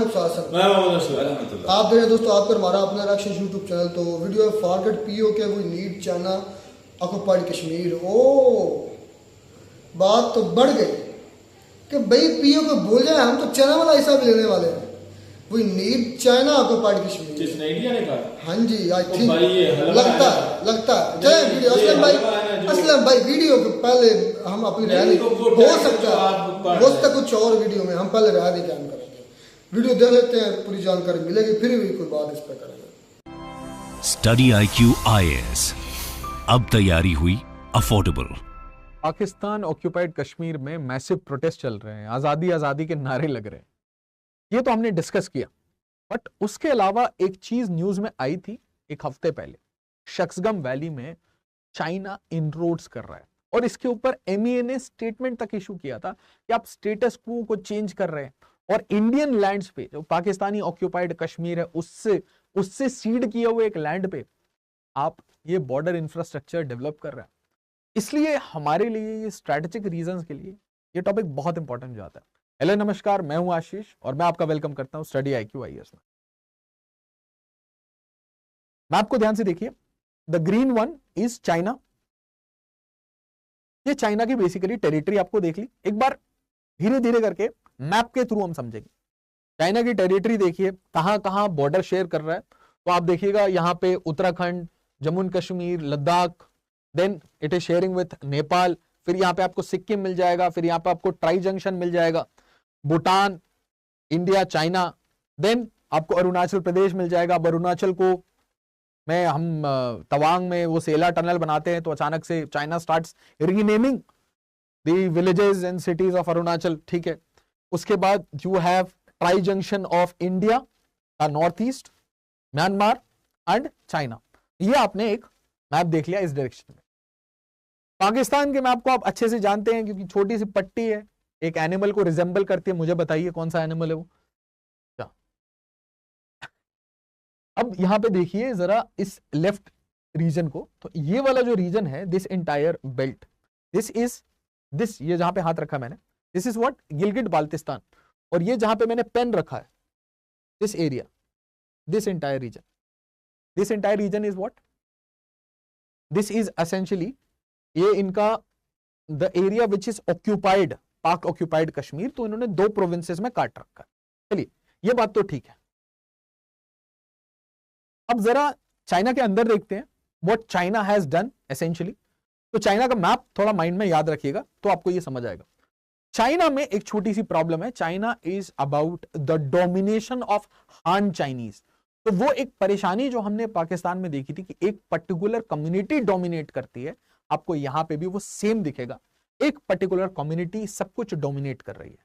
आप देख दोस्तों, आप पर हमारा अपना रक्षण यूट्यूब चैनल। तो video forget PoK we need China occupied Kashmir. ओ बात तो बढ़ गई कि भाई पीओ को भूल जाए, हम तो चाइना वाला हिसाब लेने वाले हैं। We need China occupied Kashmir. किसने इंडिया ने कहा? हाँ जी, आई थिंक लगता है जय वीडियो असलम भाई वीडियो के पहले हम अपनी रैली हो सकता है कुछ और वीडियो में हम पहले रैली कैम करेंगे। वीडियो देख लेते हैं, पूरी जानकारी मिलेगी, फिर भी कोई बात इस पर करेंगे। स्टडी IQ IAS, अब तैयारी हुई अफोर्डेबल। पाकिस्तान ऑक्यूपाइड कश्मीर में मैसिव प्रोटेस्ट चल रहे हैं, आज़ादी आज़ादी के नारे लग रहे हैं। ये तो हमने डिस्कस किया, बट उसके अलावा एक चीज न्यूज में आई थी एक हफ्ते पहले। शक्सगम वैली में चाइना इनरोड्स कर रहा है और इसके ऊपर MEA ने स्टेटमेंट तक इशू किया था कि आप स्टेटस क्वो को चेंज कर रहे हैं और इंडियन लैंड्स पे, जो पाकिस्तानी ऑक्यूपाइड कश्मीर है, उससे सीड किए हुए एक लैंड पे आप ये बॉर्डर इंफ्रास्ट्रक्चर डेवलप कर रहे हैं। इसलिए हमारे लिए ये स्ट्रैटेजिक रीजंस के लिए ये टॉपिक बहुत इंपॉर्टेंट हो जाता है। हेलो नमस्कार, मैं हूं आशीष और मैं आपका वेलकम करता हूं स्टडी IQ IAS में। मैप को ध्यान से देखिए, the green one is China. ये चाइना की बेसिकली टेरिटरी आपको देख ली। एक बार धीरे धीरे करके मैप के थ्रू हम समझेंगे। चाइना की टेरिटरी देखिए कहां कहां बॉर्डर शेयर कर रहा है। तो आप देखिएगा यहां पे Uttarakhand, Jammu and Kashmir, Ladakh, then it is sharing with Nepal, फिर यहां पे आपको सिक्किम मिल जाएगा, फिर यहां पे आपको ट्राई जंक्शन मिल जाएगा, भूटान, इंडिया, चाइना, देन आपको अरुणाचल प्रदेश मिल जाएगा। अब अरुणाचल को हम तवांग में वो सेला टनल बनाते हैं तो अचानक से China starts renaming the villages and cities of Arunachal, ठीक है। उसके बाद you have tri junction of India का north east, Myanmar and China. ये आपने एक मैप देख लिया इस डायरेक्शन में। पाकिस्तान के मैप को आप अच्छे से जानते हैं क्योंकि छोटी सी पट्टी है, एक एनिमल को रिजेंबल करती है। मुझे बताइए कौन सा एनिमल है वो? क्या? अब यहां पे देखिए जरा इस लेफ्ट रीजन को, तो ये वाला जो रीजन है, दिस एंटायर बेल्ट, दिस ये जहां पे हाथ रखा मैंने, this is what Gilgit Baltistan. और ये जहां पे मैंने पेन रखा है, this area, this entire reason is what, this is essentially ये इनका the area which is occupied, पाक ऑक्यूपाइड कश्मीर। तो इन्होंने दो प्रोविंसेस में काट रखा है। चलिए ये बात तो ठीक है। अब जरा चाइना के अंदर देखते हैं what China has done essentially. तो चाइना का मैप थोड़ा माइंड में याद रखिएगा तो आपको ये समझ आएगा। चाइना में एक छोटी सी प्रॉब्लम है, China is about the domination of हान चाइनीज। तो वो एक परेशानी जो हमने पाकिस्तान में देखी थी कि एक पर्टिकुलर कम्युनिटी डोमिनेट करती है, आपको यहां पे भी वो सेम दिखेगा। एक पर्टिकुलर कम्युनिटी सब कुछ डोमिनेट कर रही है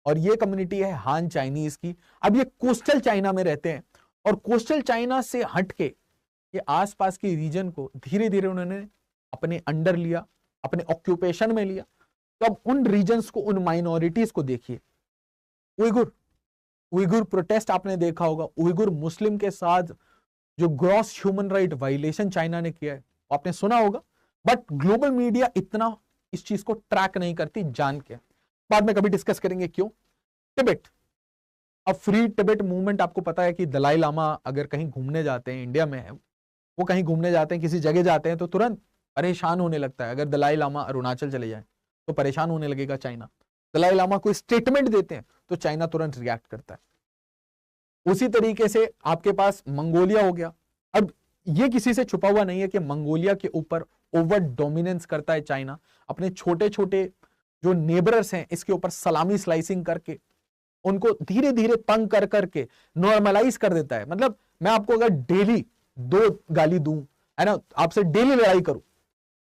और ये कम्युनिटी है हान चाइनीज की। अब ये कोस्टल चाइना में रहते हैं और कोस्टल चाइना से हटके ये आसपास के रीजन को धीरे धीरे उन्होंने अपने अंडर लिया, अपने ऑक्यूपेशन में लिया। तो अब उन रीजन्स को, उन माइनॉरिटीज को देखिए। उइगुर प्रोटेस्ट आपने देखा होगा। उइगुर मुस्लिम के साथ जो gross human right violation China ने किया है आपने सुना होगा, बट ग्लोबल मीडिया इतना इस चीज को ट्रैक नहीं करती, जान के। बाद में कभी डिस्कस करेंगे क्यों। टिबेट, अब फ्री टिबेट मूवमेंट, आपको पता है कि दलाई लामा अगर कहीं घूमने जाते हैं, इंडिया में है वो, कहीं घूमने जाते हैं, किसी जगह जाते हैं तो तुरंत परेशान होने लगता है। अगर दलाई लामा अरुणाचल चले जाए तो परेशान होने लगेगा चाइना। दलाई लामा कोई स्टेटमेंट देते हैं तो चाइना तुरंत रिएक्ट करता है। उसी तरीके से आपके पास मंगोलिया हो गया। अब ये किसी से छुपा हुआ नहीं है कि मंगोलिया के ऊपर ओवर डोमिनेंस करता है चाइना। अपने छोटे छोटे जो नेबरर्स हैं इसके ऊपर सलामी स्लाइसिंग करके उनको धीरे धीरे तंग कर करके नॉर्मलाइज कर देता है। मतलब मैं आपको अगर डेली 2 गाली दूं, है ना, आपसे डेली लड़ाई करूं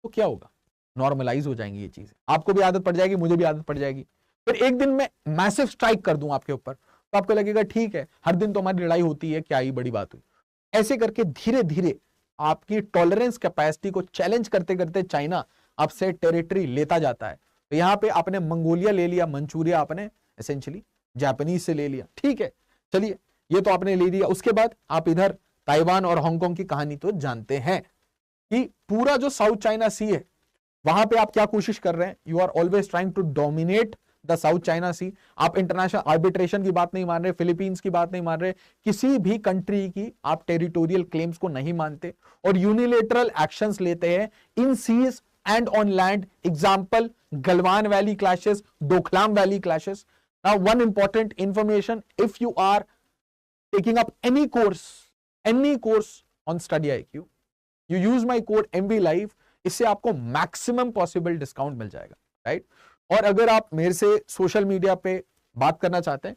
तो क्या होगा, नॉर्मलाइज हो जाएंगी ये चीजें। आपको भी आदत पड़ जाएगी, मुझे भी आदत पड़ जाएगी। फिर एक दिन में मैसिव स्ट्राइक कर दूं आपके ऊपर तो आपको लगेगा ठीक है, हर दिन तो हमारी लड़ाई होती है, क्या ही बड़ी बात हुई। ऐसे करके धीरे धीरे आपकी टॉलरेंस कैपेसिटी को चैलेंज करते करते चाइना आपसे टेरिटरी लेता जाता है। तो यहां पे आपने मंगोलिया ले लिया, मंचूरिया आपने एसेंशियली जापानीज से ले लिया, ठीक है। चलिए ये तो आपने ले लिया। उसके बाद आप इधर ताइवान और हांगकांग की कहानी तो जानते हैं कि पूरा जो साउथ चाइना सी है वहां पे आप क्या कोशिश कर रहे हैं, you are always trying to dominate the South China Sea, आप इंटरनेशनल आर्बिट्रेशन की बात नहीं मान रहे, फिलीपींस की बात नहीं मान रहे, किसी भी कंट्री की आप टेरिटोरियल क्लेम्स को नहीं मानते और यूनिलेटरल एक्शंस लेते हैं in seas and on land. Example Galwan valley clashes, Doklam valley clashes. Now one important information, if you are taking up any course on study IQ, you use my code MV Live, इससे आपको maximum possible discount मिल जाएगा, right? और अगर आप मेरे से social media पे बात करना चाहते हैं,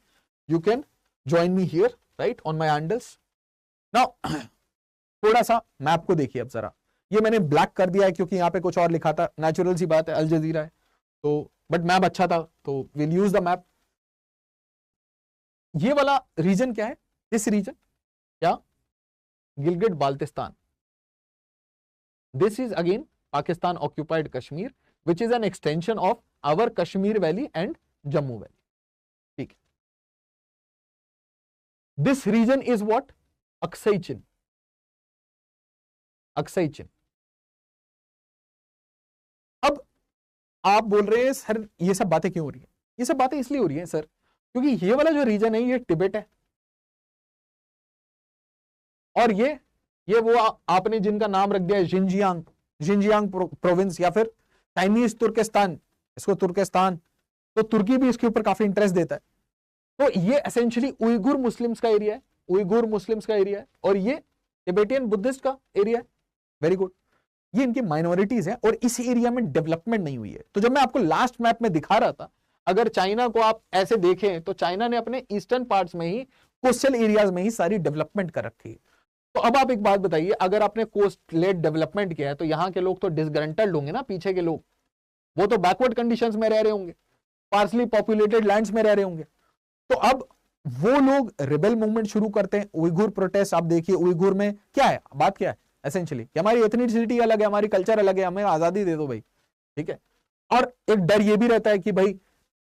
you can join me here, right, on my handles. Now थोड़ा सा मैप को देखिए अब जरा. ये मैंने ब्लैक कर दिया है क्योंकि यहां पे कुछ और लिखा था, नेचुरल सी बात है, अल जजीरा है तो, बट मैप अच्छा था तो विल यूज द मैप. ये वाला रीजन क्या है? दिस रीजन क्या? Gilgit Baltistan. This is again Pakistan occupied Kashmir, which is an extension of our Kashmir Valley and Jammu Valley. ठीक है. This region is what? Aksai Chin. Aksai Chin. अब आप बोल रहे हैं सर ये सब बातें क्यों हो रही है? ये सब बातें इसलिए हो रही है सर क्योंकि ये वाला जो रीजन है ये तिब्बत है और ये वो आपने जिनका नाम रख दिया है जिंजियांग प्रोविंस या फिर चाइनीज तुर्किस्तान, इसको तुर्किस्तान, तो तुर्की भी इसके ऊपर काफी इंटरेस्ट देता है. तो ये एसेंशियली उइगुर मुस्लिम्स का एरिया है, और ये टिबेटियन बुद्धिस्ट का एरिया है. Very good. ये इनकी माइनॉरिटीज है और इस एरिया में डेवलपमेंट नहीं हुई है. तो जब मैं आपको लास्ट मैप में दिखा रहा था, अगर चाइना को आप ऐसे देखें तो चाइना ने अपने ईस्टर्न पार्ट्स में ही, कोस्टल एरियाज में ही सारी डेवलपमेंट कर रखी है. तो अब आप एक बात बताइए, अगर आपने कोस्ट लेड डेवलपमेंट किया है तो यहां के लोग तो डिसग्रंटल्ड होंगे ना, पीछे के लोग, वो तो बैकवर्ड कंडीशंस में रह रहे होंगे, पार्सली पॉपुलेटेड लैंड्स में रह रहे होंगे. तो अब वो लोग रिबेल मूवमेंट शुरू करते हैं. उइगुर प्रोटेस्ट आप देखिए, उइगुर में क्या है, बात क्या है एसेंशियली कि हमारी एथनिसिटी अलग है, हमारी कल्चर अलग है, हमें आजादी दे दो भाई, ठीक है. और एक डर ये भी रहता है कि भाई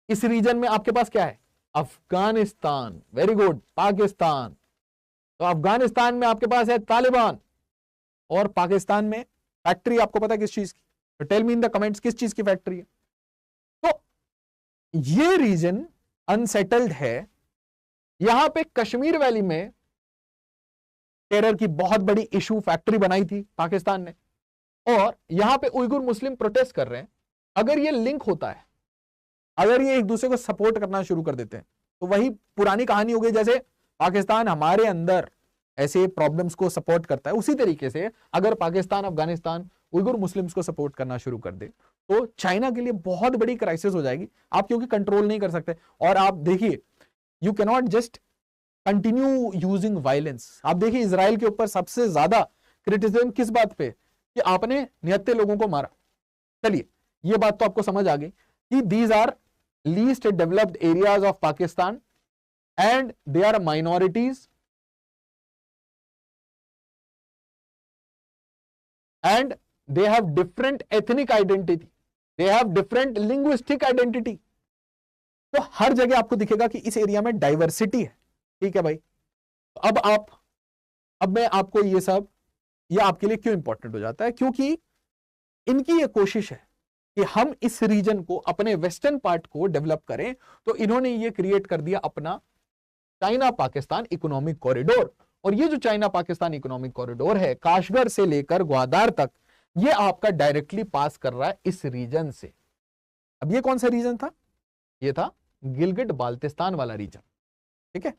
इस रीजन में आपके पास क्या है, अफगानिस्तान, वेरी गुड, पाकिस्तान. तो अफगानिस्तान में आपके पास है तालिबान और पाकिस्तान में फैक्ट्री आपको पता है किस चीज की, तो tell me in the comments किस चीज की फैक्ट्री है. तो ये रीजन अनसेटल्ड है. यहां पे कश्मीर वैली में टेरर की बहुत बड़ी इशू फैक्ट्री बनाई थी पाकिस्तान ने, और यहां पे उइगुर मुस्लिम प्रोटेस्ट कर रहे हैं. अगर ये लिंक होता है, अगर ये एक दूसरे को सपोर्ट करना शुरू कर देते हैं, तो वही पुरानी कहानी हो गई. जैसे पाकिस्तान हमारे अंदर ऐसे प्रॉब्लम्स को सपोर्ट करता है, उसी तरीके से अगर पाकिस्तान अफगानिस्तान उइगुर मुस्लिम्स को सपोर्ट करना शुरू कर दे तो चाइना के लिए बहुत बड़ी क्राइसिस हो जाएगी. आप क्योंकि कंट्रोल नहीं कर सकते. और आप देखिए, you can not just continue using violence. आप देखिए इजराइल के ऊपर सबसे ज्यादा क्रिटिसिज्म किस बात पे, कि आपने 79 लोगों को मारा. चलिए ये बात तो आपको समझ आ गई कि these are least developed areas of Pakistan and they are minorities and they have different ethnic identity, they have different linguistic identity. तो हर जगह आपको दिखेगा कि इस एरिया में डाइवर्सिटी है. ठीक है भाई. अब मैं आपको ये आपके लिए क्यों इंपॉर्टेंट हो जाता है, क्योंकि इनकी ये कोशिश है कि हम इस रीजन को, अपने वेस्टर्न पार्ट को डेवलप करें. तो इन्होंने ये क्रिएट कर दिया अपना चाइना पाकिस्तान इकोनॉमिक कॉरिडोर. और ये जो चाइना पाकिस्तान इकोनॉमिक कॉरिडोर है, काशगर से लेकर ग्वादार तक, ये आपका डायरेक्टली पास कर रहा है इस रीजन से. अब ये कौन सा रीजन था? ये था गिलगिट बाल्टिस्तान वाला रीजन. ठीक है,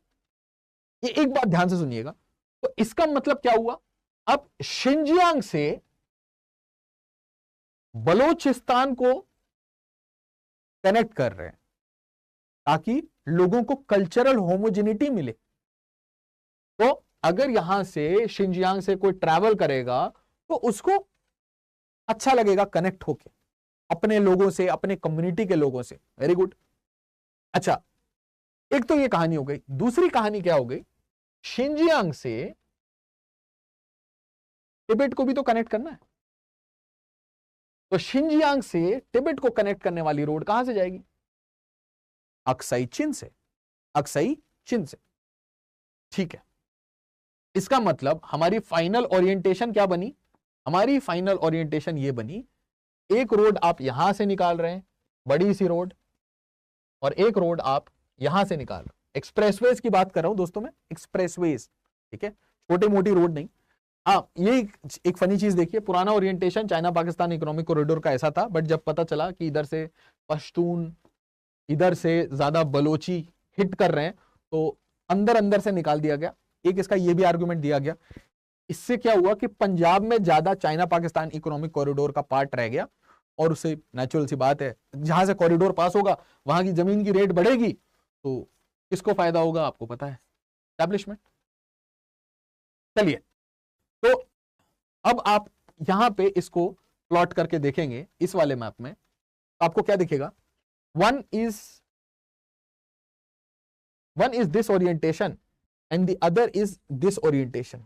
ये एक बात ध्यान से सुनिएगा. तो इसका मतलब क्या हुआ, अब शिनजियांग से बलोचिस्तान को कनेक्ट कर रहे हैं ताकि लोगों को कल्चरल होमोजेनिटी मिले. तो अगर यहां से शिनजियांग से कोई ट्रैवल करेगा तो उसको अच्छा लगेगा कनेक्ट होके अपने लोगों से, अपने कम्युनिटी के लोगों से. Very good. अच्छा, एक तो ये कहानी हो गई. दूसरी कहानी क्या हो गई, शिनजियांग से तिब्बत को भी तो कनेक्ट करना है. तो शिनजियांग से तिब्बत को कनेक्ट करने वाली रोड कहां से जाएगी? अक्साई चिन से. अक्साई चिन से. ठीक है, इसका मतलब हमारी फाइनल ओरिएंटेशन क्या बनी? हमारी फाइनल ओरिएंटेशन ये बनी, एक रोड आप यहां से निकाल रहे हैं, बड़ी सी रोड, और एक रोड आप यहां से निकाल, एक्सप्रेसवेज की बात कर रहा हूं दोस्तों मैं, एक्सप्रेसवेज, ठीक है, छोटी मोटी रोड नहीं। ये एक फनी चीज देखिए, पुराना orientation China Pakistan economic corridor का ऐसा था, बट जब पता चला कि इधर से पश्तून, इधर से ज्यादा बलोची हिट कर रहे हैं, तो अंदर अंदर से निकाल दिया गया। एक इसका ये भी आर्गुमेंट दिया गया, इससे क्या हुआ कि पंजाब में ज्यादा चाइना पाकिस्तान इकोनॉमिक कॉरिडोर का पार्ट रह गया, और उससे नेचुरल सी बात है, जहां से कॉरिडोर पास होगा वहां की जमीन की रेट बढ़ेगी, तो किसको फायदा होगा, आपको पता है, एस्टैब्लिशमेंट। चलिए, तो अब आप यहां पे इसको प्लॉट करके देखेंगे इस वाले मैप में, आपको क्या दिखेगा, one is this orientation and the other is this orientation.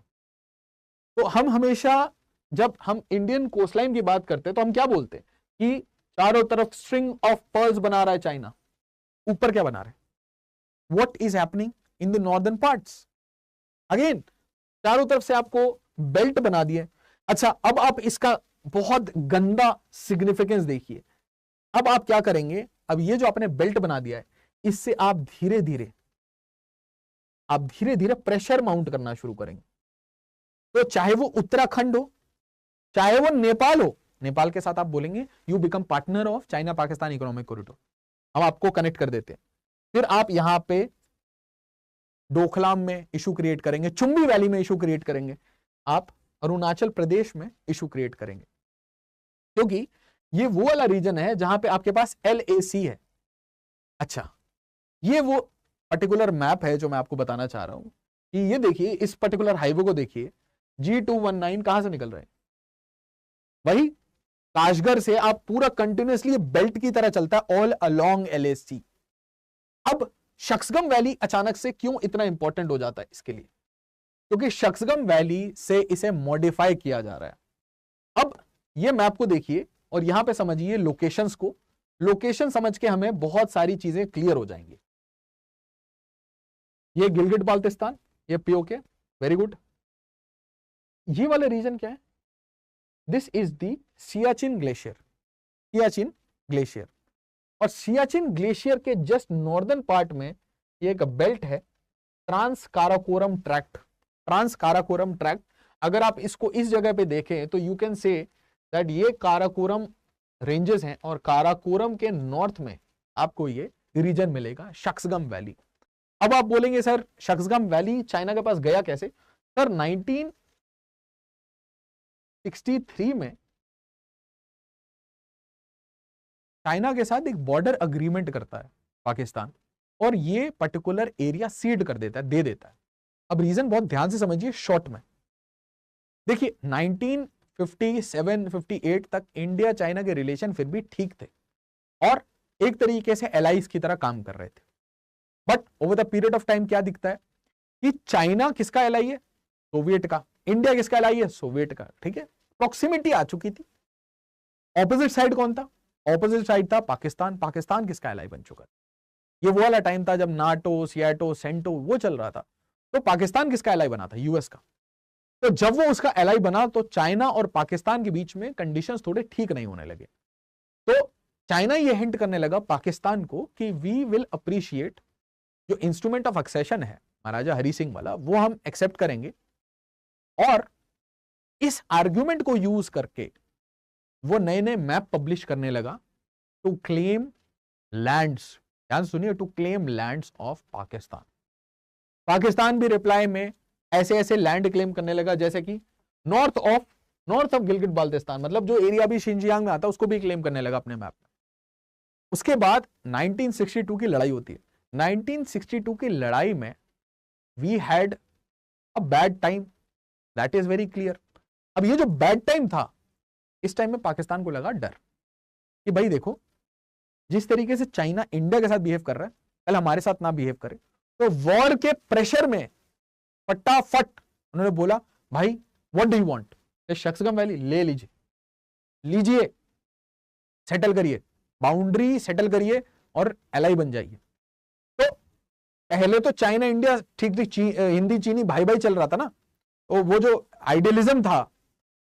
तो हम हमेशा जब हम इंडियन कोस्टलाइन की बात करते हैं तो हम क्या बोलते हैं कि चारों तरफ स्ट्रिंग ऑफ पर्ल्स बना रहा है चाइना, ऊपर क्या बना रहा है, what is happening in the northern parts, again चारों तरफ से आपको बेल्ट बना दिए। अच्छा, अब आप इसका बहुत गंदा सिग्निफिकेंस देखिए, अब आप क्या करेंगे, अब ये जो आपने बेल्ट बना दिया है, इससे आप धीरे धीरे प्रेशर माउंट करना शुरू करेंगे। तो चाहे वो उत्तराखंड हो, चाहे वो नेपाल हो, नेपाल के साथ आप बोलेंगे you become partner of China Pakistan economic corridor, हम आपको कनेक्ट कर देते हैं। फिर आप यहां पे डोकलाम में इशू क्रिएट करेंगे, चुम्बी वैली में इशू क्रिएट करेंगे, आप अरुणाचल प्रदेश में इशू क्रिएट करेंगे, क्योंकि ये वो वाला रीजन है जहां पे आपके पास LAC है। अच्छा, ये वो पर्टिकुलर मैप है जो मैं आपको बताना चाह रहा हूं कि ये देखिए, इस पर्टिकुलर हाईवे को देखिए, G219 कहां से निकल रहे हैं, वही काशगढ़ से आप पूरा कंटिन्यूअसली बेल्ट की तरह चलता है ऑल अलोंग LAC। अब शक्सगम वैली अचानक से क्यों इतना इंपॉर्टेंट हो जाता है इसके लिए, क्योंकि शक्सगम वैली से इसे मॉडिफाई किया जा रहा है। अब ये मैप को देखिए और यहां पे समझिए लोकेशंस को, लोकेशन समझ के हमें बहुत सारी चीजें क्लियर हो जाएंगी। ये गिलगिट बाल्टिस्तान, ये POK, वेरी गुड। ये वाला रीजन क्या है, this is the Siachen glacier, Siachen glacier, और सियाचिन ग्लेशियर के जस्ट नॉर्दर्न पार्ट में ये एक बेल्ट है, trans Karakoram tract. Trans Karakoram tract, अगर आप इसको इस जगह पे देखें तो यू कैन से दैट ये काराकोरम रेंजेस हैं, और काराकोरम के नॉर्थ में आपको ये रीजन मिलेगा शक्सगम वैली। अब आप बोलेंगे सर शक्सगम वैली चाइना के पास गया कैसे, सर 1963 में चाइना के साथ एक बॉर्डर अग्रीमेंट करता है पाकिस्तान, और ये पर्टिकुलर एरिया सीड कर देता है, दे देता है। अब रीजन बहुत ध्यान से समझिए शॉर्ट में, देखिए 1957-58 तक इंडिया चाइना के रिलेशन फिर भी ठीक थे और एक तरीके से एलाइज की तरह काम कर रहे थे। But over the period of time क्या दिखता है कि चाइना किसका एलाई है, सोवियत का, इंडिया किसका एलाई है, सोवियत का, ठीक है, प्रॉक्सिमिटी आ चुकी थी। ऑपोजिट साइड कौन था, ऑपोजिट साइड था पाकिस्तान, पाकिस्तान किसका एलाई बन चुका है। ये वो वाला टाइम था जब नाटो, सियाटो, सेंटो वो चल रहा था, तो पाकिस्तान किसका एलाई बना था, यूएस का। तो जब वो उसका एलाई बना तो चाइना और पाकिस्तान के बीच में कंडीशंस थोड़े ठीक नहीं होने लगे, तो चाइना ये हिंट करने लगा पाकिस्तान को कि वी विल अप्रिशिएट जो इंस्ट्रूमेंट ऑफ एक्सेशन है महाराजा हरि सिंह वाला, वो हम एक्सेप्ट करेंगे, और इस आर्ग्यूमेंट को यूज करके वो नए नए मैप पब्लिश करने लगा टू क्लेम लैंड्स, ध्यान सुनिए, to claim lands of Pakistan. Pakistan भी रिप्लाई में ऐसे ऐसे लैंड क्लेम करने लगा, जैसे कि नॉर्थ ऑफ गिलगिट बाल्टिस्तान, मतलब जो एरिया भी शिनजियांग में आता है उसको भी क्लेम करने लगा अपने मैप में। उसके बाद 1962 की लड़ाई होती है। 1962 की लड़ाई में we had a bad time, that is very clear. अब ये जो बैड टाइम था, इस टाइम में पाकिस्तान को लगा डर कि भाई देखो जिस तरीके से चाइना इंडिया के साथ बिहेव कर रहा है, कल हमारे साथ ना बिहेव करे। तो वॉर के प्रेशर में फटाफट उन्होंने बोला भाई what do you want, Shaksgam valley ले लीजिए, सेटल करिए, बाउंड्री सेटल करिए और एलाई बन जाइए। तो पहले तो चाइना इंडिया ठीक थी, हिंदी चीनी भाई भाई चल रहा था ना, तो वो जो आइडियलिज्म था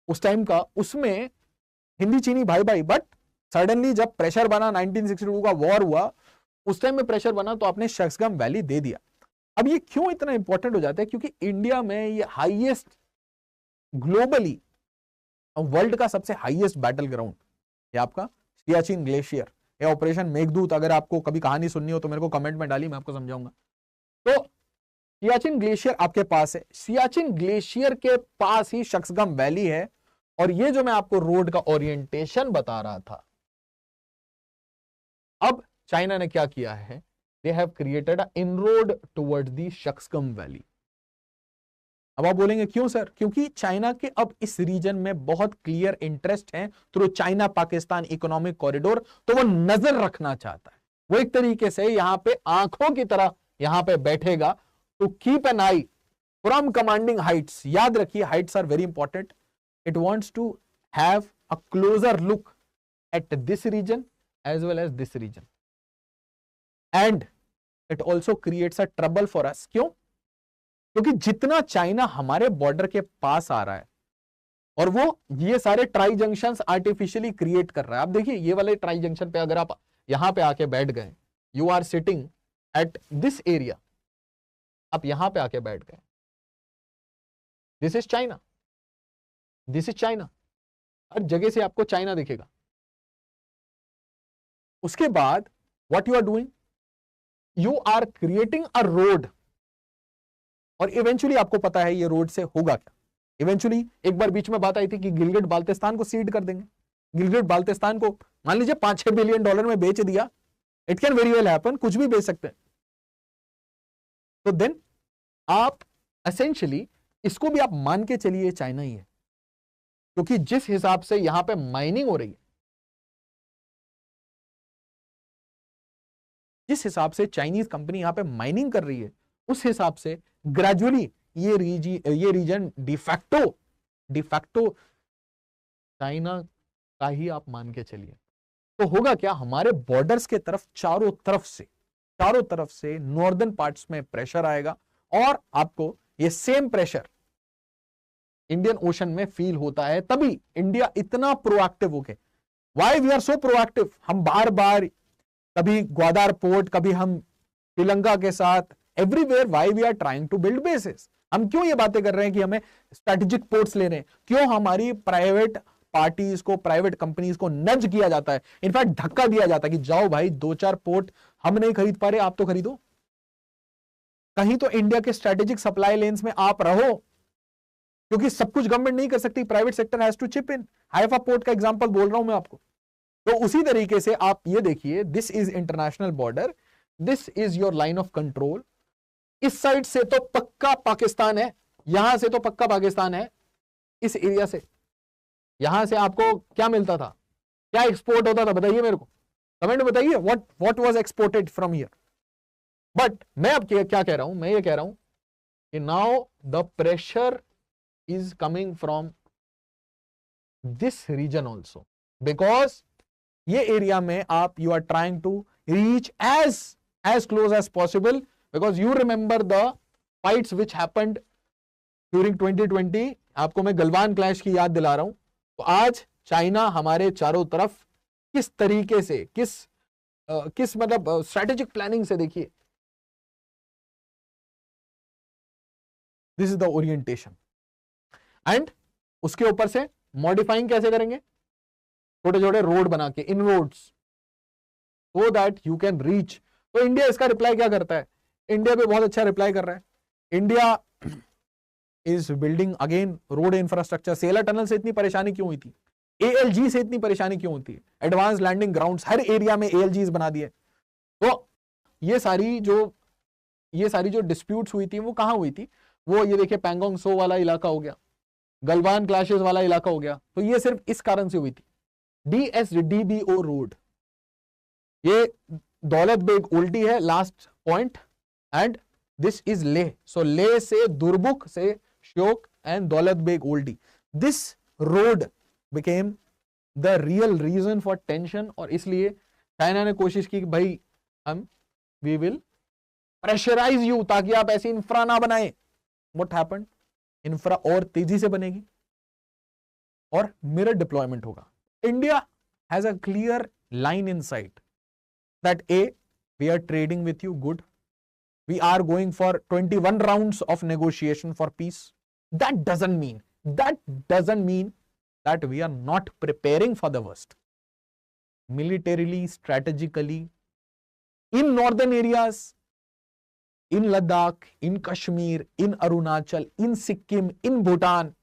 उस टाइम का, उसमें हिंदी चीनी भाई भाई। बट सडनली जब प्रेशर बना, 1962 का वॉर हुआ, उस टाइम में प्रेशर बना तो आपने शक्सगम वैली दे दिया। अब ये क्यों इतना इंपॉर्टेंट हो जाता है? क्योंकि इंडिया में ये हाईएस्ट ग्लोबली वर्ल्ड का सबसे हाईएस्ट बैटल ग्राउंड ये आपका सियाचिन ग्लेशियर या ऑपरेशन मेघदूत। अगर आपको कभी कहानी सुननी हो तो मेरे को कमेंट में डालिए, मैं आपको समझाऊंगा। तो सियाचिन ग्लेशियर आपके पास है, सियाचिन ग्लेशियर के पास ही शक्सगम वैली है। और ये जो मैं आपको रोड का ओरिएंटेशन बता रहा था, अब चाइना ने क्या किया है, they have created a inroad towards the Shaksgam valley. अब आप बोलेंगे क्यों सर? क्योंकि चाइना के अब इस रीजन में बहुत क्लियर इंटरेस्ट है through China Pakistan economic corridor, तो वो नजर रखना चाहता है। वो एक तरीके से यहां पे आंखों की तरह यहां पे बैठेगा to keep an eye from commanding heights. याद रखिए, heights are very important. It wants to have a closer look at this region as well as this region, and it also creates a trouble for us। क्यों? क्योंकि जितना China हमारे border के पास आ रहा है और वो ये सारे ट्राई जंक्शंस आर्टिफिशियली क्रिएट कर रहा है। आप देखिए ये वाले ट्राई जंक्शन पे अगर आप यहां पे आके बैठ गए, you are sitting at this area, आप यहां पे आके बैठ गए, this is China, this is China, हर जगह से आपको चाइना दिखेगा। उसके बाद what you are doing, you are creating a road, और इवेंचुअली आपको पता है ये रोड से होगा क्या। इवेंचुअली एक बार बीच में बात आई थी कि गिलगिट बाल्टिस्तान को सीड कर देंगे। गिलगिट बाल्टिस्तान को मान लीजिए $5-6 बिलियन में बेच दिया, it can very well happen, कुछ भी बेच सकते हैं। तो देन आप एसेंशियली इसको भी आप मान के चलिए चाइना ही है, क्योंकि जिस हिसाब से यहां पे माइनिंग हो रही है, जिस हिसाब से चाइनीज कंपनी यहां पे माइनिंग कर रही है, उस हिसाब से ग्रेजुअली ये रीजन डिफैक्टो चाइना का ही आप मान के चलिए। तो होगा क्या, हमारे बॉर्डर्स के तरफ चारों तरफ से नॉर्दर्न पार्ट्स में प्रेशर आएगा, और आपको ये सेम प्रेशर इंडियन ओशन में फील होता है। तभी इंडिया इतना प्रोएक्टिव हो गए। Why we are so proactive? हम बार बार कभी ग्वादार पोर्ट, कभी हम श्रीलंका के साथ, everywhere why we are trying to build bases. हम क्यों ये बातें कर रहे हैं कि हमें स्ट्रेटेजिक पोर्ट्स लेने हैं? क्यों हमारी प्राइवेट पार्टीज को, प्राइवेट कंपनीज को नज किया जाता है, इनफैक्ट धक्का दिया जाता है कि जाओ भाई 2-4 पोर्ट हम नहीं खरीद पा रहे, आप तो खरीदो। कहीं तो इंडिया के स्ट्रेटेजिक सप्लाई लेन्स में आप रहो, क्योंकि सब कुछ गवर्नमेंट नहीं कर सकती, private sector has to chip in. Haifa port का एग्जांपल बोल रहा हूं मैं आपको। तो उसी तरीके से आप ये देखिए, this is international border, this is your line of control. इस साइड से तो पक्का पाकिस्तान है, यहां से तो पक्का पाकिस्तान है। इस एरिया से, यहां से आपको क्या मिलता था, क्या एक्सपोर्ट होता था, बताइए मेरे को, कमेंट में बताइए, what was exported from here. But मैं अब क्या कह रहा हूं, मैं ये कह रहा हूं कि now the pressure is coming from this region also, because ये एरिया में आप you are trying to reach as close as possible, because you remember the fights which happened during 2020। आपको मैं गलवान क्लैश की याद दिला रहा हूं। तो आज चाइना हमारे चारों तरफ किस तरीके से, किस मतलब स्ट्रेटेजिक प्लानिंग से, देखिए this is the orientation. And उसके ऊपर से मॉडिफाइंग कैसे करेंगे, छोटे छोटे रोड बना के, इन roads, so that you can reach. तो इंडिया इसका रिप्लाई क्या करता है? इंडिया पे बहुत अच्छा रिप्लाई कर रहा है। India is building again road infrastructure. Sela tunnel से इतनी परेशानी क्यों हुई थी, ALG से इतनी परेशानी क्यों होती है, एडवांस लैंडिंग ग्राउंड्स हर एरिया में ALGs बना दिए। तो ये सारी जो डिस्प्यूट्स हुई थी वो कहां हुई थी, वो ये देखिए पैंगोंग सो वाला इलाका हो गया, गलवान क्लैशेस वाला इलाका हो गया। तो ये सिर्फ इस कारण से हुई थी। DSDBO रोड, ये दौलत बेग ओल्डी है last point, and this is Leh. So Leh से दुर्बुक से Shyok and Daulat Beg Oldi, this road became the real reason for tension. और इसलिए चाइना ने कोशिश की कि भाई वी विल प्रेशराइज यू, ताकि आप ऐसी इंफ्रा ना बनाए। व्हाट हैपेंड, इंफ्रा और तेजी से बनेगी और मिरर डिप्लॉयमेंट होगा। India has a clear line in site that We are trading with you, good. We are going for 21 rounds of negotiation for peace. That doesn't mean that we are not preparing for the worst. Militarily, strategically, in northern areas, in Ladakh, in Kashmir, in Arunachal, in Sikkim, in Bhutan,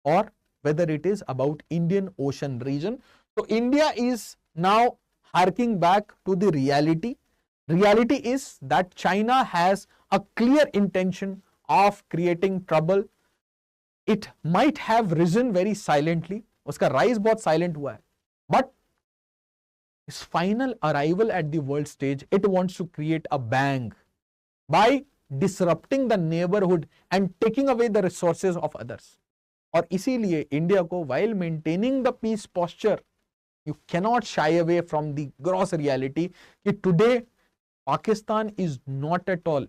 or whether it is about Indian Ocean region. So India is now harking back to the reality. Reality is that China has a clear intention of creating trouble. It might have risen very silently. उसका rise बहुत silent हुआ है. But its final arrival at the world stage, it wants to create a bang by disrupting the neighborhood and taking away the resources of others. और इसीलिए India को while maintaining the peace posture, you cannot shy away from the gross reality that today Pakistan is not at all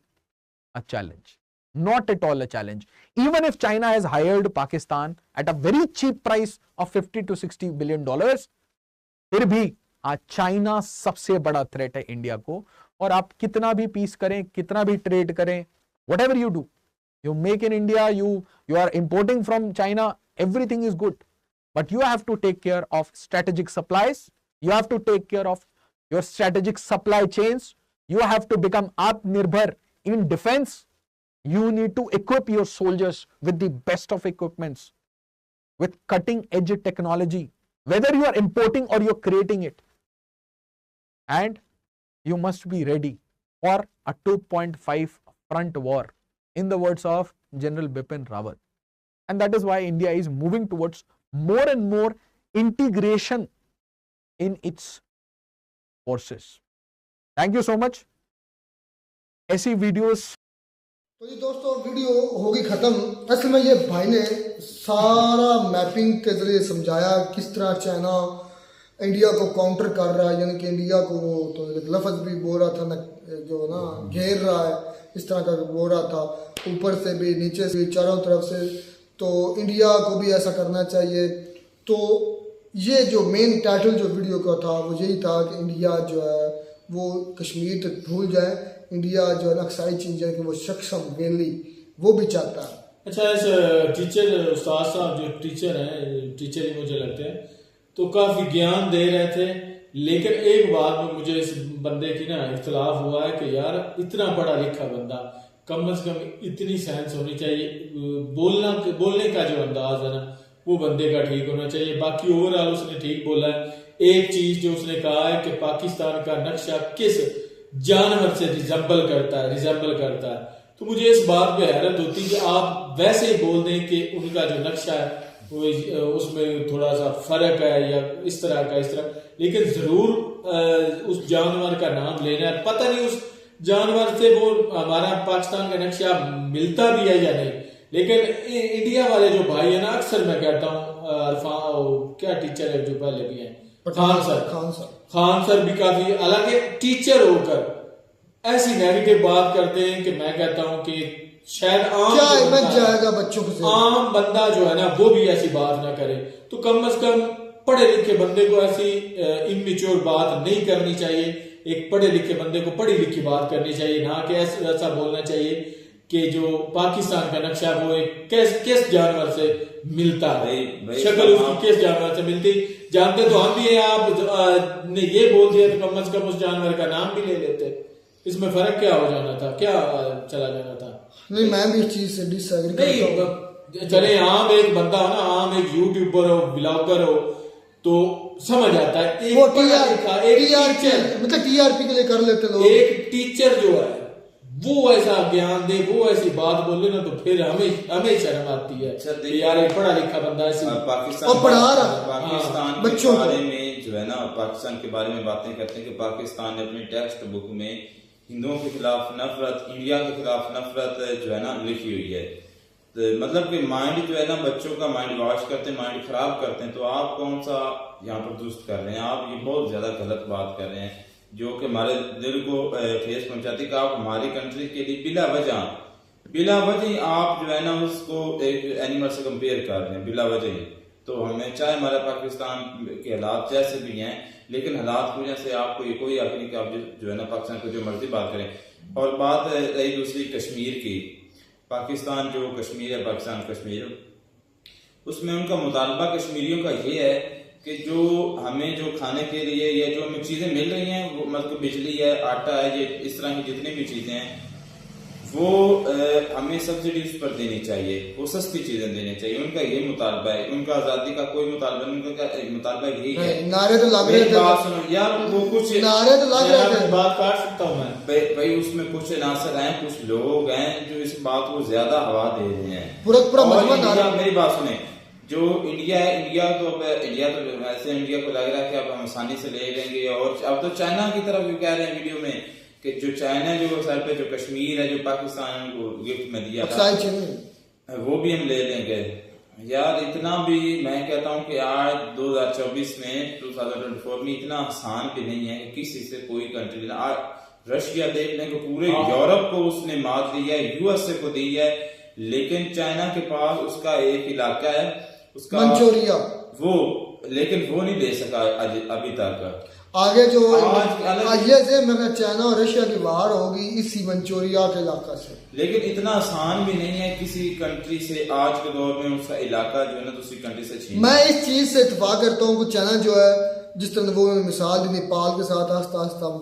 a challenge. Not at all a challenge. Even if China has hired Pakistan at a very cheap price of $50 to $60 billion, फिर भी आज China सबसे बड़ा threat है India को. और आप कितना भी पीस करें, कितना भी ट्रेड करें, whatever you do, you make in India, you are importing from China, everything is good. But you have to take care of strategic supplies. You have to take care of your strategic supply chains. You have to become Atmanirbhar in defense. You need to equip your soldiers with the best of equipments, with cutting edge technology, whether you are importing or you're creating it. And you must be ready for a 2.5 front war, in the words of General Bipin Rawat. And that is why India is moving towards more and more integration in its forces. Thank you so much. ऐसी videos. तो जी दोस्तों, video होगी खत्म. असल में ये भाई ने सारा मैपिंग के जरिए समझाया किस तरह चाइना इंडिया को काउंटर कर रहा है, यानी कि इंडिया को तो लफ्ज भी बोल रहा था ना, जो ना घेर रहा है, इस तरह का बोल रहा था, ऊपर से भी नीचे से भी चारों तरफ से. तो इंडिया को भी ऐसा करना चाहिए. तो ये जो मेन टाइटल जो वीडियो का था वो यही था कि इंडिया जो है वो कश्मीर तक भूल जाए. इंडिया जो है ना अक्साई चीज है कि वो सक्षम वैली वो भी चाहता है. अच्छा, इस टीचर उस्ताद साहब जो टीचर हैं, टीचर ही मुझे लगते हैं, तो काफी ज्ञान दे रहे थे. लेकिन एक बात में मुझे इस बंदे की ना इख्तलाफ हुआ है कि यार इतना पढ़ा लिखा बंदा, कम से कम इतनी साइंस होनी चाहिए. बोलने का जो अंदाज है ना वो बंदे का ठीक होना चाहिए. बाकी ओवरऑल उसने ठीक बोला है. एक चीज जो उसने कहा है कि पाकिस्तान का नक्शा किस जानवर से रिजेंबल करता है, तो मुझे इस बात पे हैरत होती है कि आप वैसे ही बोल दें कि उनका जो नक्शा है वो उसमें थोड़ा सा फर्क है या इस तरह, लेकिन जरूर उस जानवर का नाम लेना है. पता नहीं उस जानवर से वो हमारा पाकिस्तान का नक्शा मिलता भी है या नहीं. लेकिन इंडिया वाले जो भाई है ना, अक्सर मैं कहता हूँ, क्या टीचर है जो पहले भी है, खान सर भी काफी, हालांकि टीचर होकर ऐसी नेगेटिव बात करते हैं कि मैं कहता हूं कि शायद आम बंदा जो है ना वो भी ऐसी बात ना करे. तो कम से कम पढ़े लिखे बंदे को ऐसी इमेच्योर बात नहीं करनी चाहिए. एक पढ़े लिखे बंदे को पढ़ी लिखी बात करनी चाहिए, ना कि ऐसा बोलना चाहिए कि जो पाकिस्तान का नक्शा वो एक किस जानवर से मिलता है, शक्ल उसकी किस जानवर से मिलती. जानते तो हम भी हैं. आप ने ये बोल दिया तो कम से कम उस जानवर का नाम भी ले लेते. इसमें फर्क क्या हो जाना था, क्या चला जाना था? नहीं, मैं भी इस चीज से डिसएग्री करता हूं. चले आम एक बंदा हो ना, आम एक यूट्यूबर हो, ब्लॉगर हो, तो समझ आता है. वो मतलब टीआरपी के लिए कर लेते लोग. एक टीचर जो है वो ऐसा ज्ञान दे, वो ऐसी बात बोले ना, तो फिर हमें शर्म आती है. यार एक पढ़ा लिखा बंदा ऐसी पाकिस्तान पढ़ा रहा पाकिस्तान बच्चों के बारे में जो है ना, पाकिस्तान के बारे में बातें करते हैं कि पाकिस्तान ने अपनी टेक्स्ट बुक में हिंदुओं के खिलाफ नफरत, इंडिया के खिलाफ नफरत जो है ना लिखी हुई है. तो मतलब कि माइंड जो है ना, बच्चों का माइंड वॉश करते हैं, माइंड खराब करते हैं. तो आप कौन सा यहाँ पर दुरुस्त कर रहे हैं? आप ये बहुत ज्यादा गलत बात कर रहे हैं जो कि हमारे दिल को ठेस पहुंचाती है. कि आप हमारी कंट्री के लिए बिला वजह आप जो है ना उसको एक एनिमल से कंपेयर कर रहे हैं बिला वजह. तो हमें चाहे हमारा पाकिस्तान के हालात जैसे भी हैं, लेकिन हालात की वजह से आपको ये कोई हक नहीं कि आप जो है ना पाकिस्तान को जो मर्जी बात करें। और बात रही दूसरी कश्मीर की, पाकिस्तान जो कश्मीर है, पाकिस्तान कश्मीर, उसमें उनका मुतालबा कश्मीरियों का ये है कि जो हमें जो खाने के लिए या जो हमें चीज़ें मिल रही हैं, वो मतलब बिजली है, आटा है, ये इस तरह की जितनी भी चीज़ें हैं वो हमें सब्सिडी उस पर देनी चाहिए, वो सस्ती चीजें देनी चाहिए। उनका ये मुतालबा है, उनका आजादी का कोई मुतालबा नहीं, उनका मुतालबा यही है। नारे तो लग रहे थे, बात सुनो यार, वो कुछ नारे तो लग रहे थे, बात काट सकता हूँ मैं भाई उसमें कुछ नासर हैं, कुछ लोग हैं जो इस बात को ज्यादा हवा दे रहे हैं। पूरा मजमा, मेरी बात सुने, जो इंडिया है, इंडिया तो वैसे इंडिया को लग रहा है कि अब हम आसानी से ले लेंगे, और अब तो चाइना की तरफ भी कह रहे हैं वीडियो में कि जो चाइना जो साइड पे जो कश्मीर है, जो पाकिस्तान को गिफ्ट में दिया था, वो भी हम ले लेंगे। यार इतना भी मैं कहता हूँ कि आज 2024 में 2024 में इतना आसान भी नहीं है कि किसी से कोई कंट्री, आज रशिया देख लें कि पूरे यूरोप को उसने मात दी है, यूएसए को दी है, लेकिन चाइना के पास उसका एक इलाका है, उसका मंचूरिया, वो लेकिन वो नहीं ले सका अभी तक। आगे जो ये से मैं चाइना और रशिया की बाहर होगी इसी मंचूरिया के इलाका से। लेकिन इतना आसान भी नहीं है किसी कंट्री से आज के दौर में उसका इलाका जो है ना दूसरी कंट्री से छीन। मैं इस चीज से इत्तेफाक करता हूँ कि चाइना जो है, जिस तरह वो मिसाल दी नेपाल के साथ आस्ता आस्ता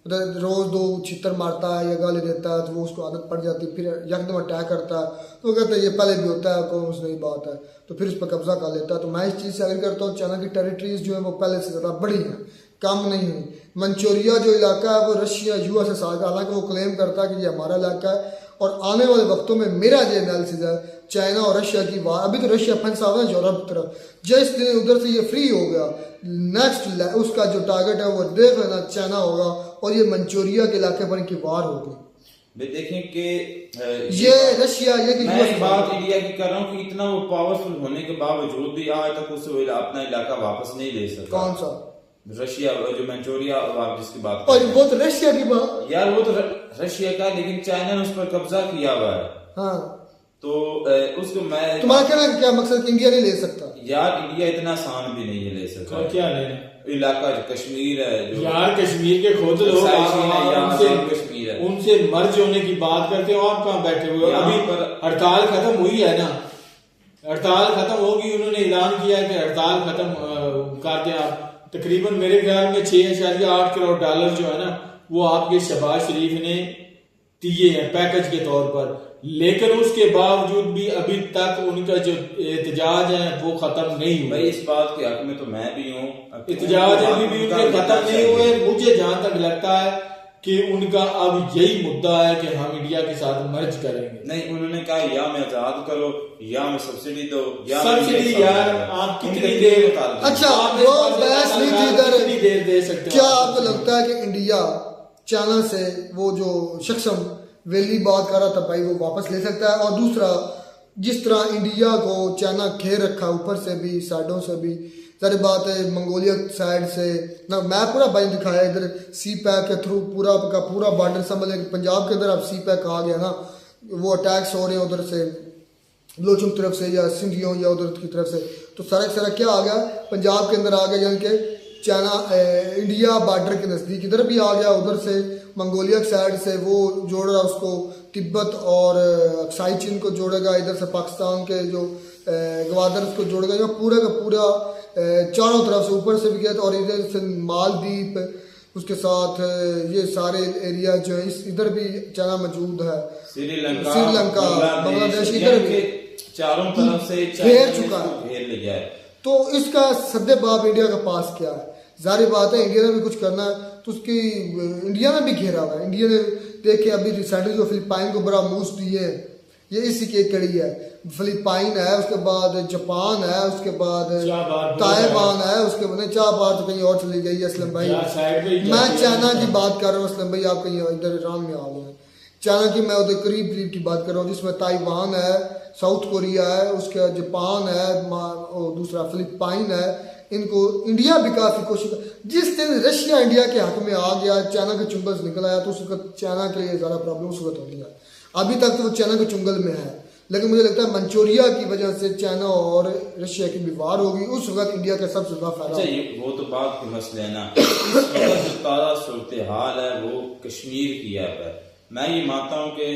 रोज दो छितर मारता है या गाली देता है तो वो उसको आदत पड़ जाती है, फिर यकदम अटैक करता है तो कहता है ये पहले भी होता है, कौन सी नई बात है, तो फिर उस पर कब्जा कर लेता है। तो मैं इस चीज़ से अग्री करता हूँ, चाइना की टेरिटरीज जो है वो पहले से ज़्यादा बड़ी हैं, कम नहीं हुई। मंचूरिया जो इलाका है वो रशिया यूएस से साथ, हालांकि वो क्लेम करता है कि ये हमारा इलाका है, और आने वाले वक्तों में मेरा जो एनालिसिस है चाइना और रशिया की वार, अभी तो रशिया फंसा हुआ है यूरोप की तरफ, जिस दिन उधर से ये फ्री हो गया नेक्स्ट उसका जो टारगेट है वो देख लेना चाइना होगा, और ये मंचूरिया के इलाके पर इनकी वार होगी। देखें कि ये रशिया ये मैं बात इंडिया की कर रहा हूँ कि इतना वो पावरफुल होने के बावजूद भी आज तक उससे अपना इलाका वापस नहीं ले सका। कौन सा? रशिया, जो मंचूरिया आप जिसकी बात और वो तो रशिया की बात यार, वो तो रशिया का, लेकिन चाइना ने उस पर कब्जा किया हुआ है। हाँ, तो उसको मैं तुम्हारा कहना क्या मकसद, इंडिया नहीं ले सकता? यार इंडिया इतना आसान भी नहीं है ले सकता। क्या लेना इलाका कश्मीर है जो, यार कश्मीर के खुद लोग कश्मीर है, उनसे मर्ज होने की बात करते हो, आप कहाँ बैठे हुए? अभी हड़ताल खत्म हुई है ना, हड़ताल खत्म होगी, उन्होंने ऐलान किया है कि हड़ताल खत्म कर दिया। तकरीबन मेरे ख्याल में 6.8 करोड़ डॉलर जो है ना वो आपके शहबाज शरीफ ने दिए हैं पैकेज के तौर पर, लेकिन उसके बावजूद भी अभी तक उनका जो एहतजाज है वो खत्म नहीं हुआ। भाई इस बात के हक में तो मैं भी हूँ, एहतजाज अभी भी उनके खत्म नहीं हुए। मुझे जहां तक लगता है कि उनका अब यही मुद्दा है कि हम इंडिया के साथ मर्ज करेंगे। नहीं, उन्होंने कहा या मैं आजाद करो या मैं सब्सिडी दो, या सब्सिडी यार आप कितनी देर, अच्छा वो बहस नहीं थी इधर, कितनी देर दे सकते हो? क्या आपको लगता है कि इंडिया चाइना से वो जो शख्सम वैली बात कर रहा था भाई वो वापस ले सकता है? और दूसरा, जिस तरह इंडिया को चाइना घेर रखा ऊपर से भी साइडों से भी, सारी बात है मंगोलिया साइड से ना, मैं पूरा बन दिखाया इधर सी पैक के थ्रू पूरा का पूरा बॉर्डर समझ लें, पंजाब के अंदर अब सी पैक आ गया ना, वो अटैक्स हो रहे हैं उधर से बलोचों की तरफ से या सिंधियों या उधर की तरफ से, तो सारा क्या आ गया पंजाब के अंदर आ गया, यानी कि चाइना इंडिया बॉर्डर के नज़दीक इधर भी आ गया, उधर से मंगोलिया की साइड से वो जोड़ रहा उसको तिब्बत और अक्साई चीन को जोड़ेगा, इधर से पाकिस्तान के जो ग्वादर उसको जोड़ेगा, जो पूरा का पूरा चारों तरफ से ऊपर से भी गया, और इधर से मालदीप उसके साथ ये सारे एरिया जो है इधर भी चाइना मौजूद है, श्रीलंका बांग्लादेश इधर भी चारों तरफ से घेर चुका है, घेर लिया है। तो इसका सद्देबाब इंडिया के पास क्या है? जाहिर बात है इंडिया ने भी कुछ करना है, तो उसकी इंडिया ने भी घेरा हुआ है। इंडिया ने देखे अभी रिसेंटली जो फिलिपाइन को बड़ा मूस दिए, ये इसी की कड़ी है। फिलिपाइन है, उसके बाद जापान है, उसके बाद ताइवान है, उसके बाद 4 बार तो कहीं और चली गई है असलम भाई। मैं चाइना की बात कर रहा हूँ असलम भाई, आप कहीं इधर ईरान में आ गए। चाइना की मैं उधर करीब की बात कर रहा हूँ, जिसमें ताइवान है, साउथ कोरिया है, उसके जापान है, और दूसरा फिलिपाइन है। इनको इंडिया भी काफ़ी कोशिश, जिस दिन रशिया इंडिया के हक में आ गया, चाइना के चुंगल निकल आया, तो उसका चाइना के लिए ज़्यादा प्रॉब्लम उस वक्त होती है। अभी तक तो वो चाइना के चुंगल में है, लेकिन मुझे लगता है मंचूरिया की वजह से चाइना और रशिया की भी वार होगी, उस वक्त इंडिया का सबसे ज्यादा फायदा। अच्छा, ये वो तो बात के मसले है ना। जो ताज़ा सूरत हाल है वो कश्मीर की है। मैं ये मानता हूँ कि